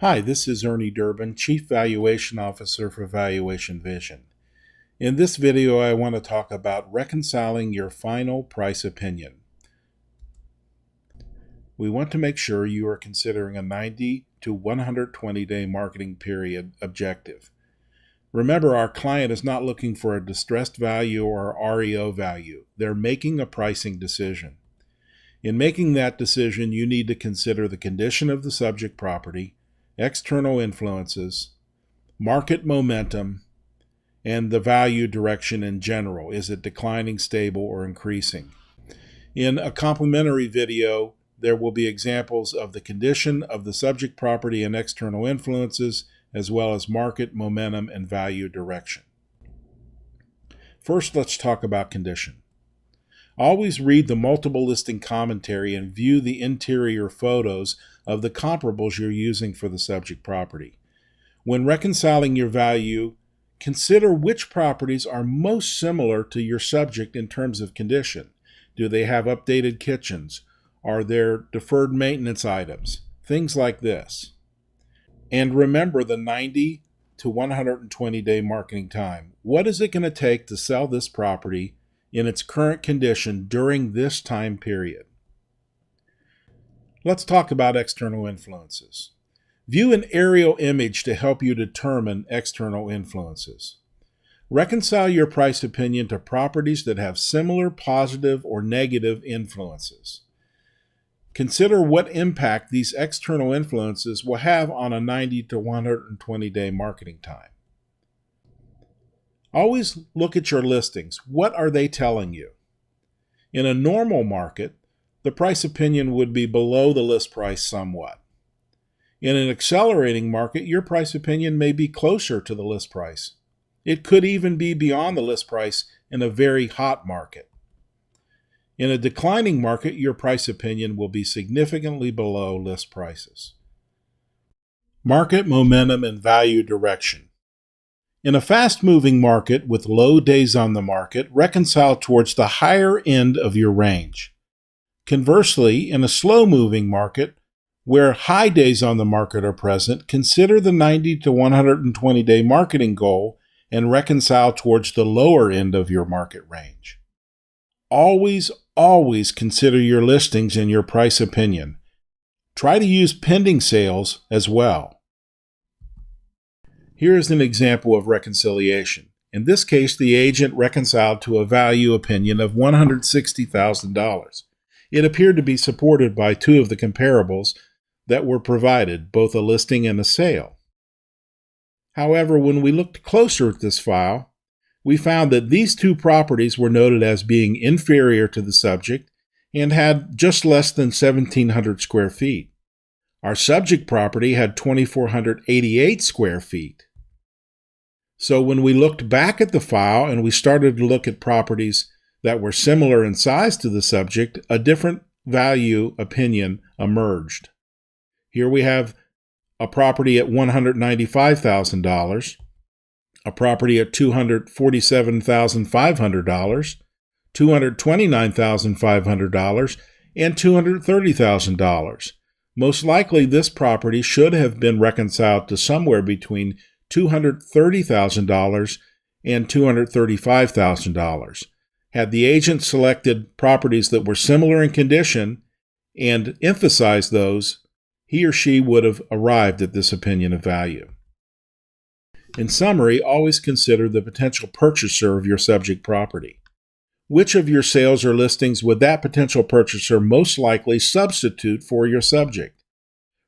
Hi, this is Ernie Durbin, Chief Valuation Officer for Valuation Vision. In this video, I want to talk about reconciling your final price opinion. We want to make sure you are considering a 90 to 120 day marketing period objective. Remember, our client is not looking for a distressed value or REO value. They're making a pricing decision. In making that decision, you need to consider the condition of the subject property, external influences, market momentum, and the value direction in general. Is it declining, stable, or increasing? In a complementary video, there will be examples of the condition of the subject property and external influences, as well as market momentum and value direction. First, let's talk about condition. Always read the multiple listing commentary and view the interior photos of the comparables you're using for the subject property. When reconciling your value, consider which properties are most similar to your subject in terms of condition. Do they have updated kitchens? Are there deferred maintenance items? Things like this. And remember the 90 to 120 day marketing time. What is it going to take to sell this property in its current condition during this time period? Let's talk about external influences. View an aerial image to help you determine external influences. Reconcile your price opinion to properties that have similar positive or negative influences. Consider what impact these external influences will have on a 90 to 120 day marketing time. Always look at your listings. What are they telling you? In a normal market, the price opinion would be below the list price somewhat. In an accelerating market, your price opinion may be closer to the list price. It could even be beyond the list price in a very hot market. In a declining market, your price opinion will be significantly below list prices. Market momentum and value direction. In a fast-moving market with low days on the market, reconcile towards the higher end of your range. Conversely, in a slow-moving market where high days on the market are present, consider the 90 to 120 day marketing goal and reconcile towards the lower end of your market range. Always consider your listings and your price opinion. Try to use pending sales as well. Here is an example of reconciliation. In this case, the agent reconciled to a value opinion of $160,000. It appeared to be supported by two of the comparables that were provided, both a listing and a sale. However, when we looked closer at this file, we found that these two properties were noted as being inferior to the subject and had just less than 1,700 square feet. Our subject property had 2,488 square feet. So when we looked back at the file and we started to look at properties that were similar in size to the subject, a different value opinion emerged. Here we have a property at $195,000, a property at $247,500, $229,500, and $230,000. Most likely, this property should have been reconciled to somewhere between $230,000 and $235,000. Had the agent selected properties that were similar in condition and emphasized those, he or she would have arrived at this opinion of value. In summary, always consider the potential purchaser of your subject property. Which of your sales or listings would that potential purchaser most likely substitute for your subject?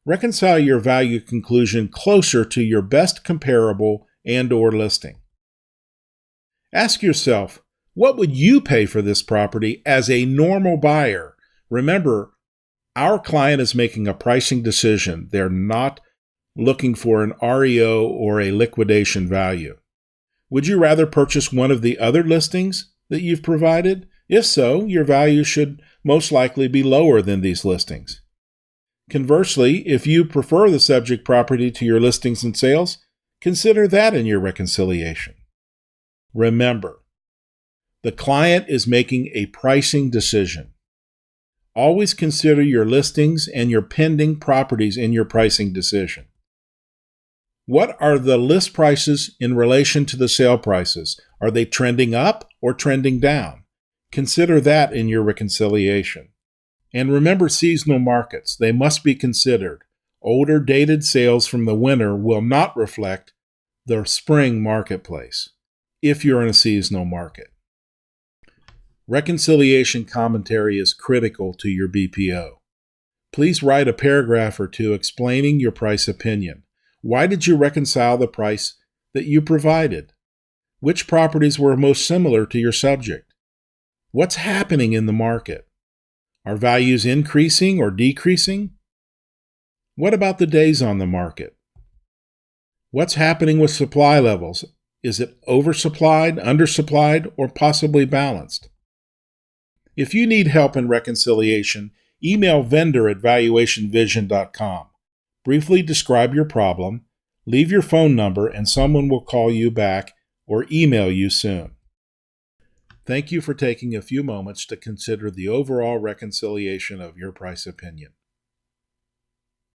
Reconcile your value conclusion closer to your best comparable and/or listing. Ask yourself, what would you pay for this property as a normal buyer? Remember, our client is making a pricing decision. They're not looking for an REO or a liquidation value. Would you rather purchase one of the other listings that you've provided? If so, your value should most likely be lower than these listings. Conversely, if you prefer the subject property to your listings and sales, consider that in your reconciliation. Remember, the client is making a pricing decision. Always consider your listings and your pending properties in your pricing decision. What are the list prices in relation to the sale prices? Are they trending up or trending down? Consider that in your reconciliation. And remember seasonal markets. They must be considered. Older dated sales from the winter will not reflect the spring marketplace if you're in a seasonal market. Reconciliation commentary is critical to your BPO. Please write a paragraph or two explaining your price opinion. Why did you reconcile the price that you provided? Which properties were most similar to your subject? What's happening in the market? Are values increasing or decreasing? What about the days on the market? What's happening with supply levels? Is it oversupplied, undersupplied, or possibly balanced? If you need help in reconciliation, email vendor@valuationvision.com. Briefly describe your problem, leave your phone number, and someone will call you back or email you soon. Thank you for taking a few moments to consider the overall reconciliation of your price opinion.